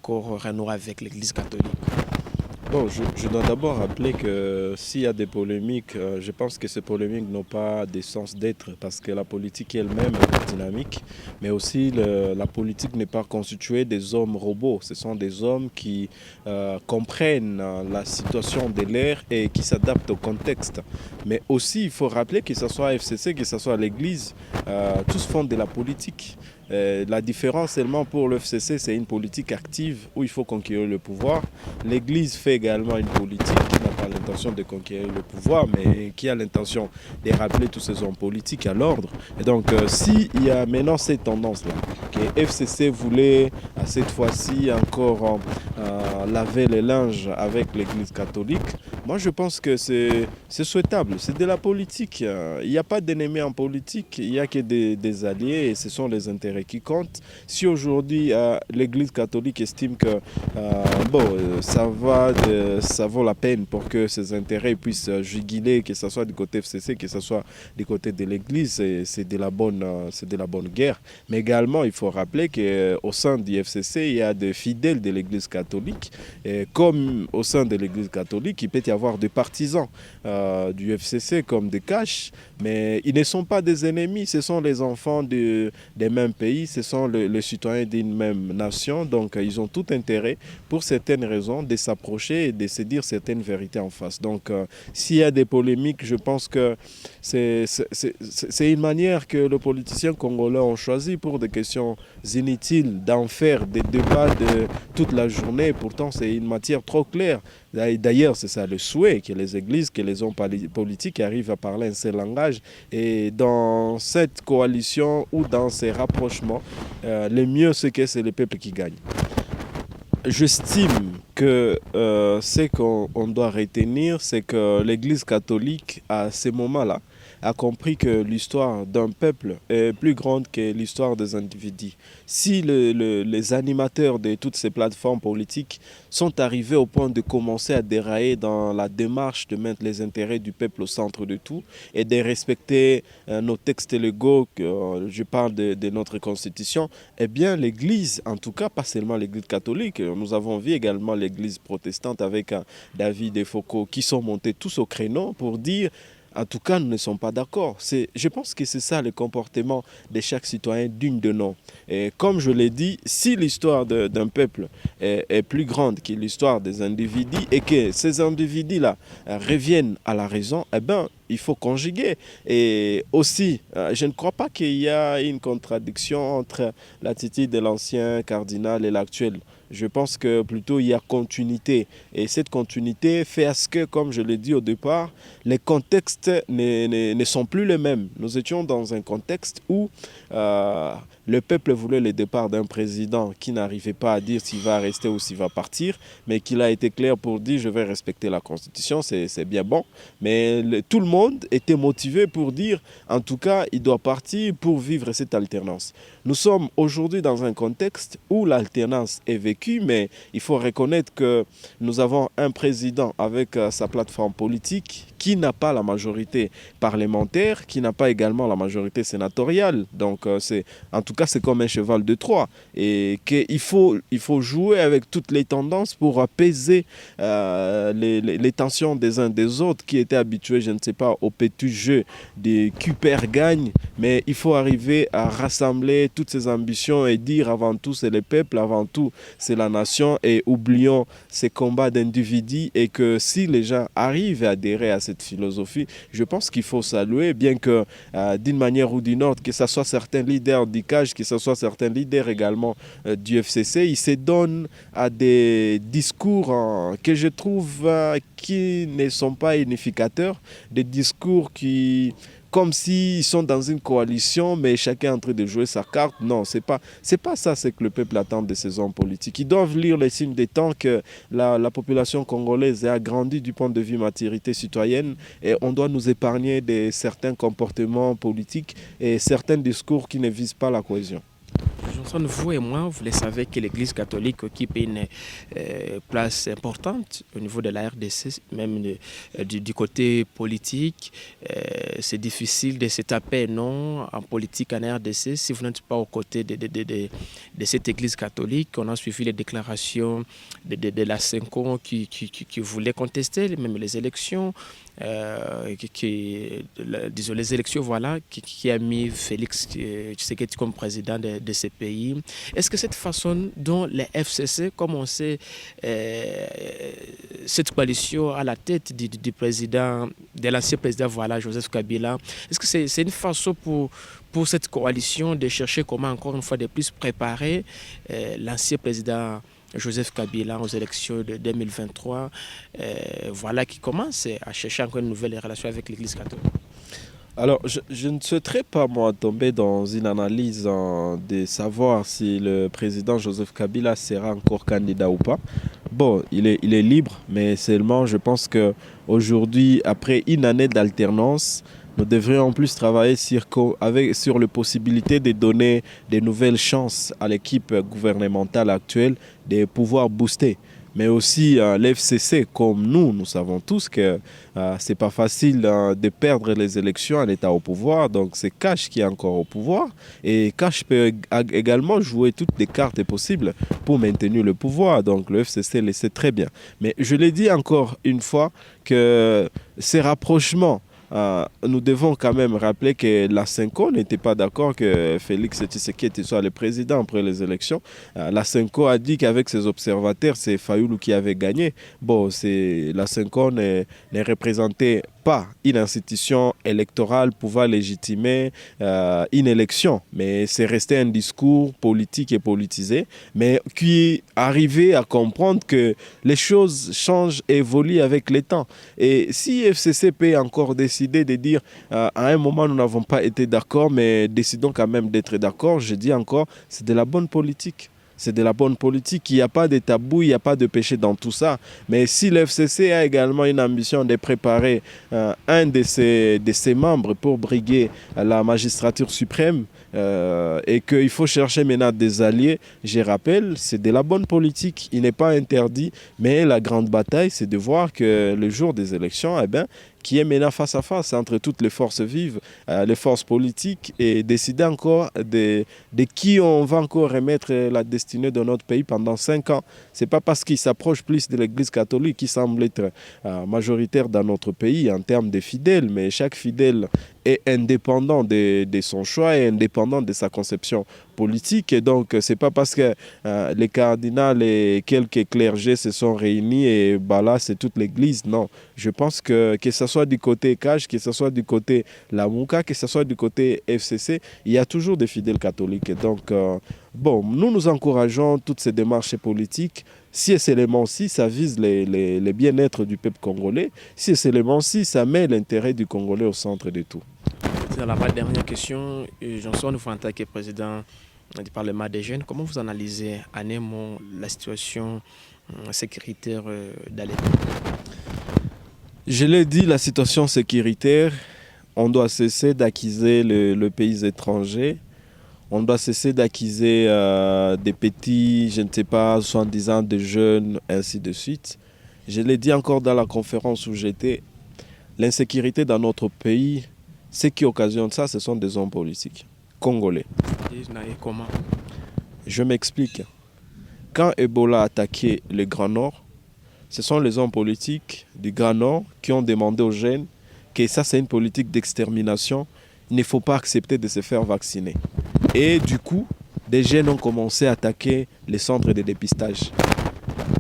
d'accord renouer avec l'Église catholique? Bon, je dois d'abord rappeler que s'il y a des polémiques, je pense que ces polémiques n'ont pas de sens d'être parce que la politique elle-même est dynamique, mais aussi la politique n'est pas constituée des hommes robots. Ce sont des hommes qui comprennent la situation de l'ère et qui s'adaptent au contexte. Mais aussi, il faut rappeler que ce soit FCC, que ce soit l'Église, tous font de la politique. La différence seulement pour le FCC, c'est une politique active où il faut conquérir le pouvoir. L'Église fait également une politique qui n'a pas l'intention de conquérir le pouvoir, mais qui a l'intention de rappeler tous ces hommes politiques à l'ordre. Et donc, s'il y a maintenant cette tendance-là, que FCC voulait cette fois-ci encore laver les linges avec l'Église catholique, moi je pense que c'est souhaitable, c'est de la politique. Il n'y a pas d'ennemis en politique, il n'y a que des alliés et ce sont les intérêts qui comptent. Si aujourd'hui l'Église catholique estime que ça vaut la peine pour que ses intérêts puissent juguler, que ce soit du côté FCC, que ce soit du côté de l'Église, c'est de la bonne guerre. Mais également, il faut rappeler qu'au sein du FCC, il y a des fidèles de l'Église catholique. Et comme au sein de l'Église catholique, il peut y avoir des partisans du FCC comme des caches, mais ils ne sont pas des ennemis, ce sont les enfants des mêmes pays, ce sont les citoyens d'une même nation, donc ils ont tout intérêt, pour certaines raisons, de s'approcher et de se dire certaines vérités en face. Donc s'il y a des polémiques, je pense que c'est une manière que les politiciens congolais ont choisi pour des questions inutiles d'en faire des débats de toute la journée. Pourtant, c'est une matière trop claire. D'ailleurs, c'est ça le souhait, que les églises, que les hommes politiques arrivent à parler un seul langage. Et dans cette coalition ou dans ces rapprochements, le mieux, c'est que c'est le peuple qui gagne. J'estime que ce qu'on doit retenir, c'est que l'Église catholique, à ce moment-là, a compris que l'histoire d'un peuple est plus grande que l'histoire des individus. Si les animateurs de toutes ces plateformes politiques sont arrivés au point de commencer à dérailler dans la démarche de mettre les intérêts du peuple au centre de tout et de respecter nos textes légaux, je parle de notre constitution, eh bien l'Église, en tout cas pas seulement l'Église catholique, nous avons vu également l'Église protestante avec David et Foucault qui sont montés tous au créneau pour dire en tout cas, nous ne sommes pas d'accord. Je pense que c'est ça le comportement de chaque citoyen digne de nom. Et comme je l'ai dit, si l'histoire d'un peuple est plus grande que l'histoire des individus et que ces individus-là reviennent à la raison, eh bien, il faut conjuguer. Et aussi, je ne crois pas qu'il y a une contradiction entre l'attitude de l'ancien cardinal et l'actuel. Je pense que plutôt il y a continuité. Et cette continuité fait à ce que, comme je l'ai dit au départ, les contextes ne sont plus les mêmes. Nous étions dans un contexte où le peuple voulait le départ d'un président qui n'arrivait pas à dire s'il va rester ou s'il va partir, mais qu'il a été clair pour dire je vais respecter la Constitution, c'est bien bon. Mais tout le monde était motivé pour dire en tout cas il doit partir pour vivre cette alternance. Nous sommes aujourd'hui dans un contexte où l'alternance est vécue, mais il faut reconnaître que nous avons un président avec sa plateforme politique qui n'a pas la majorité parlementaire, qui n'a pas également la majorité sénatoriale. Donc, en tout cas, c'est comme un cheval de Troie. Et qu'il faut jouer avec toutes les tendances pour apaiser les tensions des uns des autres qui étaient habitués, je ne sais pas, au petit jeu des Cooper gagne. Mais il faut arriver à rassembler toutes ces ambitions et dire avant tout, c'est le peuple, avant tout, c'est la nation. Et oublions ces combats d'individus et que si les gens arrivent à adhérer à cette philosophie, je pense qu'il faut saluer, bien que d'une manière ou d'une autre, que ce soit certains leaders d'ICAJ, que ce soit certains leaders également du FCC, ils se donnent à des discours que je trouve qui ne sont pas unificateurs, des discours qui comme s'ils sont dans une coalition, mais chacun est en train de jouer sa carte. Non, c'est pas ça ce que le peuple attend de ces hommes politiques. Ils doivent lire les signes des temps que la population congolaise a grandi du point de vue maturité citoyenne et on doit nous épargner de certains comportements politiques et certains discours qui ne visent pas la cohésion. Johnson, vous et moi, vous le savez que l'Église catholique occupe une place importante au niveau de la RDC, même du côté politique. C'est difficile de se taper non en politique en RDC si vous n'êtes pas aux côtés de cette Église catholique. On a suivi les déclarations de la Senko qui voulait contester même les élections. Disons les élections, voilà, qui a mis Félix Tshisekedi comme président de ce pays. Est-ce que cette façon dont les FCC, comme on sait, cette coalition à la tête du président, de l'ancien président, voilà, Joseph Kabila, est-ce que c'est une façon pour cette coalition de chercher comment, encore une fois, de plus préparer l'ancien président Joseph Kabila aux élections de 2023, voilà, qui commence à chercher encore une nouvelle relation avec l'Église catholique? Alors, je ne souhaiterais pas, moi, tomber dans une analyse de savoir si le président Joseph Kabila sera encore candidat ou pas. Bon, il est libre, mais seulement, je pense qu'aujourd'hui, après une année d'alternance, nous devrions en plus travailler sur les possibilités de donner de nouvelles chances à l'équipe gouvernementale actuelle de pouvoir booster. Mais aussi l'FCC, comme nous savons tous que ce n'est pas facile de perdre les élections en état au pouvoir. Donc c'est Cash qui est encore au pouvoir. Et Cash peut également jouer toutes les cartes possibles pour maintenir le pouvoir. Donc le FCC le sait très bien. Mais je l'ai dit encore une fois que ces rapprochements, nous devons quand même rappeler que la Senko n'était pas d'accord que Félix Tshisekedi soit le président après les élections. La Senko a dit qu'avec ses observateurs, c'est Fayoulou qui avait gagné. Bon, la Senko ne représentait pas une institution électorale pouvant légitimer une élection, mais c'est resté un discours politique et politisé, mais qui arrivait à comprendre que les choses changent et évoluent avec le temps. Et si FCC peut encore décider de dire à un moment nous n'avons pas été d'accord, mais décidons quand même d'être d'accord, je dis encore, c'est de la bonne politique. C'est de la bonne politique, il n'y a pas de tabou, il n'y a pas de péché dans tout ça. Mais si le FCC a également une ambition de préparer un de ses membres pour briguer la magistrature suprême, et qu'il faut chercher maintenant des alliés, je rappelle, c'est de la bonne politique, il n'est pas interdit, mais la grande bataille, c'est de voir que le jour des élections, qui est maintenant face à face entre toutes les forces vives, les forces politiques, et décider encore de qui on va encore remettre la destinée de notre pays pendant 5 ans. Ce n'est pas parce qu'il s'approche plus de l'Église catholique qui semble être majoritaire dans notre pays en termes de fidèles, mais chaque fidèle est indépendant de son choix et indépendant de sa conception politique. Et donc, ce n'est pas parce que les cardinals et quelques clergés se sont réunis et là, c'est toute l'Église. Non, je pense que ce soit du côté CAJ, que ce soit du côté Lamuka, que ce soit du côté FCC, il y a toujours des fidèles catholiques. Et donc, nous encourageons toutes ces démarches politiques. Si seulement-ci, ça vise les bien-être du peuple congolais, si seulement-ci, ça met l'intérêt du Congolais au centre de tout. C'est la dernière question. Johnson, vous en tant que président du Parlement des jeunes, comment vous analysez à Némon la situation sécuritaire dans l'État? Je l'ai dit, la situation sécuritaire, on doit cesser d'accuser le pays étranger. On doit cesser d'accuser des petits, je ne sais pas, 70 ans, des jeunes, ainsi de suite. Je l'ai dit encore dans la conférence où j'étais, l'insécurité dans notre pays, ce qui occasionne ça, ce sont des hommes politiques congolais. Comment? Je m'explique. Quand Ebola a attaqué le Grand Nord, ce sont les hommes politiques du Grand Nord qui ont demandé aux jeunes que ça, c'est une politique d'extermination. Il ne faut pas accepter de se faire vacciner. Et du coup, des jeunes ont commencé à attaquer les centres de dépistage.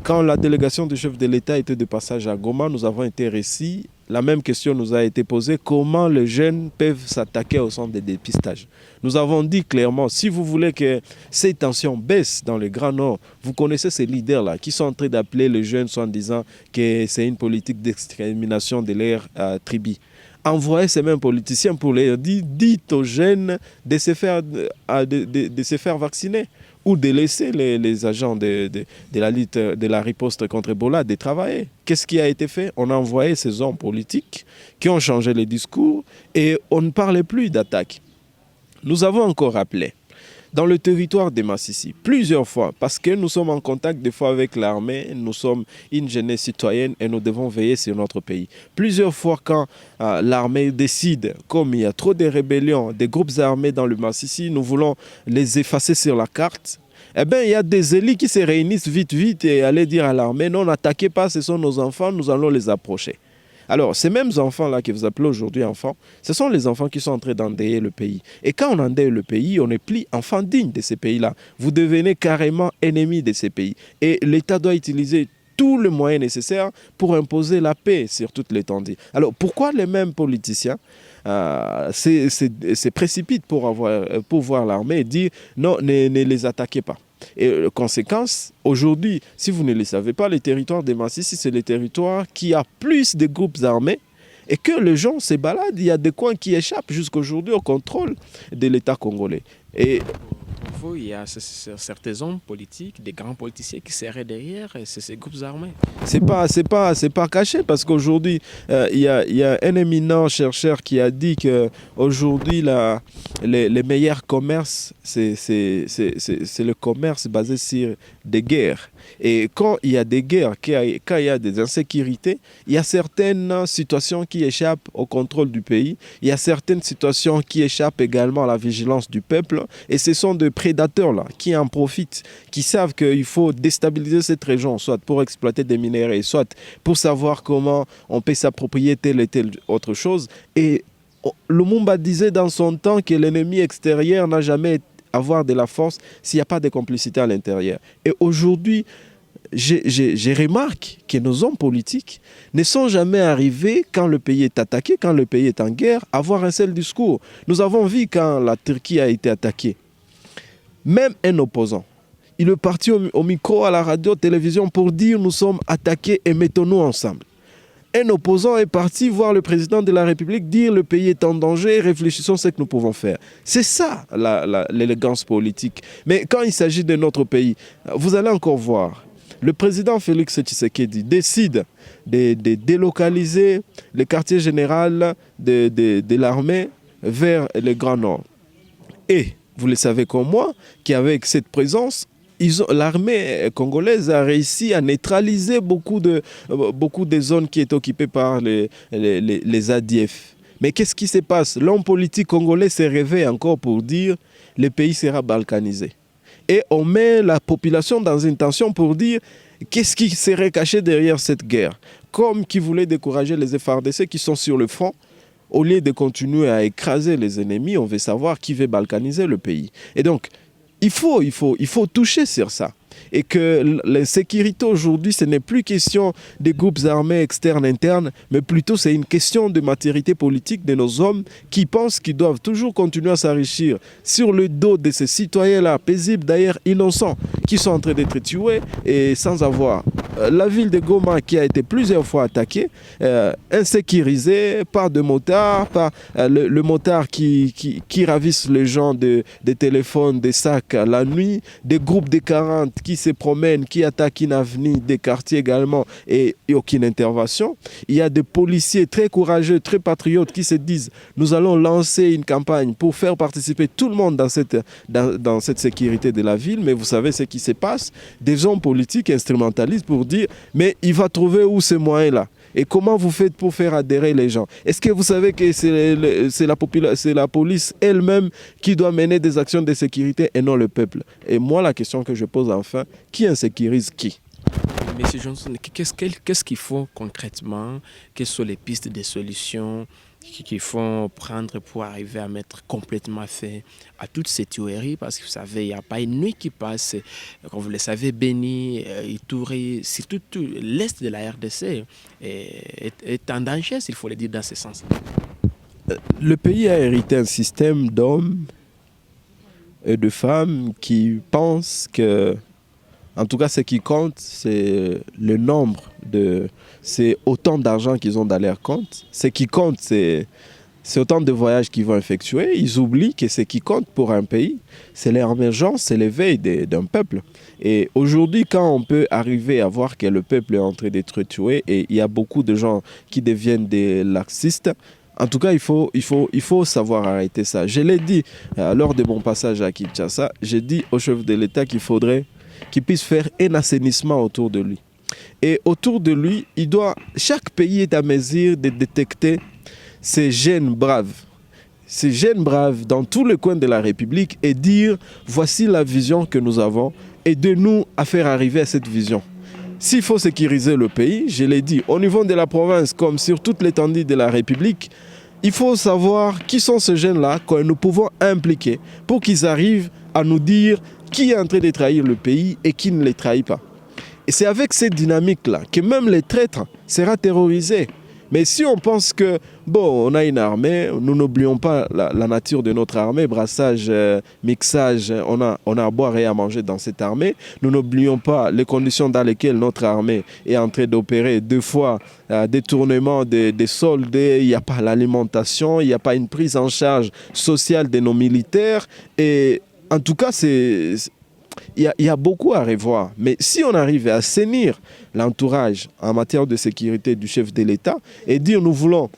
Quand la délégation du chef de l'État était de passage à Goma, nous avons été reçus. La même question nous a été posée, comment les jeunes peuvent s'attaquer au centre de dépistage? Nous avons dit clairement, si vous voulez que ces tensions baissent dans le Grand Nord, vous connaissez ces leaders-là qui sont en train d'appeler les jeunes en disant que c'est une politique d'extermination de leur tribu. Envoyez ces mêmes politiciens pour leur dire, dites aux jeunes de se faire vacciner ou de laisser les agents de la lutte, de la riposte contre Ebola de travailler. Qu'est-ce qui a été fait? On a envoyé ces hommes politiques qui ont changé les discours et on ne parlait plus d'attaque. Nous avons encore rappelé, dans le territoire de Massissi, plusieurs fois, parce que nous sommes en contact des fois avec l'armée, nous sommes une jeunesse citoyenne et nous devons veiller sur notre pays. Plusieurs fois, quand l'armée décide, comme il y a trop de rébellions, des groupes armés dans le Massissi, nous voulons les effacer sur la carte. Eh bien, il y a des élites qui se réunissent vite et aller dire à l'armée, non, n'attaquez pas, ce sont nos enfants, nous allons les approcher. Alors, ces mêmes enfants-là que vous appelez aujourd'hui enfants, ce sont les enfants qui sont en train d'endeuiller le pays. Et quand on endeuille le pays, on n'est plus enfant digne de ces pays-là. Vous devenez carrément ennemi de ces pays. Et l'État doit utiliser tous les moyens nécessaires pour imposer la paix sur toute l'étendue. Alors, pourquoi les mêmes politiciens se précipitent pour voir l'armée et dire non, ne les attaquez pas? Et conséquence, aujourd'hui, si vous ne le savez pas, le territoire de Massissi, c'est le territoire qui a plus de groupes armés et que les gens se baladent. Il y a des coins qui échappent jusqu'aujourd'hui au contrôle de l'État congolais. Et pour vous, il y a certains hommes politiques, des grands politiciens qui seraient derrière ces groupes armés. c'est pas caché parce qu'aujourd'hui, il y a un éminent chercheur qui a dit qu'aujourd'hui, les meilleurs commerces, c'est le commerce basé sur des guerres. Et quand il y a des guerres, quand il y a des insécurités, il y a certaines situations qui échappent au contrôle du pays. Il y a certaines situations qui échappent également à la vigilance du peuple. Et ce sont des prédateurs-là qui en profitent, qui savent qu'il faut déstabiliser cette région, soit pour exploiter des minéraux, soit pour savoir comment on peut s'approprier telle et telle autre chose. Et Lumumba disait dans son temps que l'ennemi extérieur n'a jamais avoir de la force s'il n'y a pas de complicité à l'intérieur. Et aujourd'hui, je remarque que nos hommes politiques ne sont jamais arrivés quand le pays est attaqué, quand le pays est en guerre, à avoir un seul discours. Nous avons vu quand la Turquie a été attaquée. Même un opposant, il est parti au micro, à la radio, télévision pour dire nous sommes attaqués et mettons-nous ensemble. Un opposant est parti voir le président de la République dire le pays est en danger, réfléchissons à ce que nous pouvons faire. C'est ça l'élégance politique. Mais quand il s'agit de notre pays, vous allez encore voir, le président Félix Tshisekedi décide de délocaliser le quartier général de l'armée vers le Grand Nord. Et vous le savez comme moi, qu'avec cette présence, l'armée congolaise a réussi à neutraliser beaucoup de zones qui étaient occupées par les ADF. Mais qu'est-ce qui se passe? L'homme politique congolais s'est réveillé encore pour dire le pays sera balkanisé. Et on met la population dans une tension pour dire qu'est-ce qui serait caché derrière cette guerre. Comme qui voulait décourager les FARDC qui sont sur le front. Au lieu de continuer à écraser les ennemis, on veut savoir qui veut balkaniser le pays. Et donc, il faut toucher sur ça. Et que la sécurité aujourd'hui, ce n'est plus question des groupes armés externes, internes, mais plutôt c'est une question de maturité politique de nos hommes qui pensent qu'ils doivent toujours continuer à s'enrichir sur le dos de ces citoyens-là, paisibles d'ailleurs innocents, qui sont en train d'être tués et sans avoir. La ville de Goma qui a été plusieurs fois attaquée, insécurisée par de motards, par le motard qui ravisse les gens des téléphones, des sacs la nuit, des groupes de 40 qui se promènent, qui attaquent une avenue, des quartiers également et aucune intervention. Il y a des policiers très courageux, très patriotes qui se disent nous allons lancer une campagne pour faire participer tout le monde dans cette sécurité de la ville. Mais vous savez ce qui se passe, des hommes politiques instrumentalisent pour dire mais il va trouver où ces moyens-là? Et comment vous faites pour faire adhérer les gens? Est-ce que vous savez que c'est la police elle-même qui doit mener des actions de sécurité et non le peuple? Et moi, la question que je pose enfin, qui insécurise qui? Monsieur Johnson, qu'est-ce qu'il faut concrètement? Quelles sont les pistes de solutions qu'il faut prendre pour arriver à mettre complètement fin à toutes ces tueries? Parce que vous savez, il n'y a pas une nuit qui passe. Comme vous le savez, Beni, Ituri, surtout tout l'est de la RDC est en danger, s'il faut le dire dans ce sens. Le pays a hérité un système d'hommes et de femmes qui pensent que, en tout cas, ce qui compte, c'est le nombre c'est autant d'argent qu'ils ont dans leur compte. Ce qui compte, c'est autant de voyages qu'ils vont effectuer. Ils oublient que ce qui compte pour un pays, c'est l'émergence, c'est l'éveil d'un peuple. Et aujourd'hui, quand on peut arriver à voir que le peuple est en train d'être tué et il y a beaucoup de gens qui deviennent des laxistes, En tout cas, il faut savoir arrêter ça. Je l'ai dit lors de mon passage à Kinshasa, j'ai dit au chef de l'État qu'il faudrait qu'il puisse faire un assainissement autour de lui. Et autour de lui, chaque pays est à mesure de détecter ces jeunes braves. Ces jeunes braves dans tous les coins de la République et dire voici la vision que nous avons, aidez-nous à faire arriver à cette vision. S'il faut sécuriser le pays, je l'ai dit, au niveau de la province comme sur toute l'étendue de la République, il faut savoir qui sont ces jeunes-là que nous pouvons impliquer pour qu'ils arrivent à nous dire qui est en train de trahir le pays et qui ne les trahit pas. Et c'est avec cette dynamique-là que même les traîtres seront terrorisés. Mais si on pense que, bon, on a une armée, nous n'oublions pas la nature de notre armée, brassage, mixage, on a à boire et à manger dans cette armée. Nous n'oublions pas les conditions dans lesquelles notre armée est en train d'opérer. 2 fois détournement des soldats, il n'y a pas l'alimentation, il n'y a pas une prise en charge sociale de nos militaires. Et en tout cas, il y a beaucoup à revoir. Mais si on arrive à assainir l'entourage en matière de sécurité du chef de l'État et dire nous voulons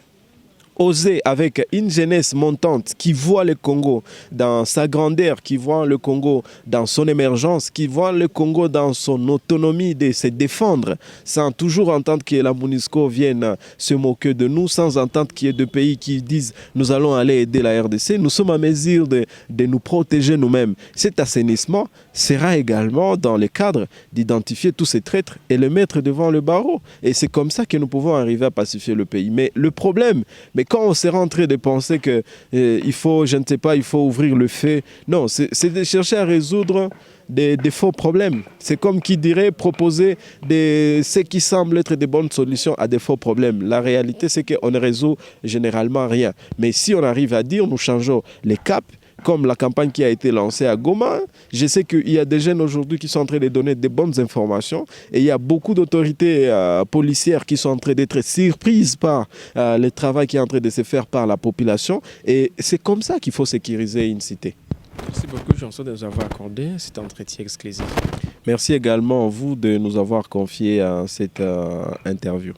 oser avec une jeunesse montante qui voit le Congo dans sa grandeur, qui voit le Congo dans son émergence, qui voit le Congo dans son autonomie de se défendre, sans toujours entendre que la MONUSCO vienne se moquer de nous, sans entendre qu'il y ait deux pays qui disent nous allons aller aider la RDC, nous sommes à mesure de nous protéger nous-mêmes. Cet assainissement sera également dans le cadre d'identifier tous ces traîtres et les mettre devant le barreau. Et c'est comme ça que nous pouvons arriver à pacifier le pays. Mais le problème, quand on s'est rentré de penser que il faut, je ne sais pas, il faut ouvrir le feu, non, c'est de chercher à résoudre des faux problèmes. C'est comme qui dirait proposer ce qui semble être des bonnes solutions à des faux problèmes. La réalité, c'est qu'on ne résout généralement rien. Mais si on arrive à dire, nous changeons les caps, comme la campagne qui a été lancée à Goma, je sais qu'il y a des jeunes aujourd'hui qui sont en train de donner des bonnes informations et il y a beaucoup d'autorités policières qui sont en train d'être surprises par le travail qui est en train de se faire par la population et c'est comme ça qu'il faut sécuriser une cité. Merci beaucoup, Janson, de nous avoir accordé cet entretien exclusif. Merci également à vous de nous avoir confié cette interview.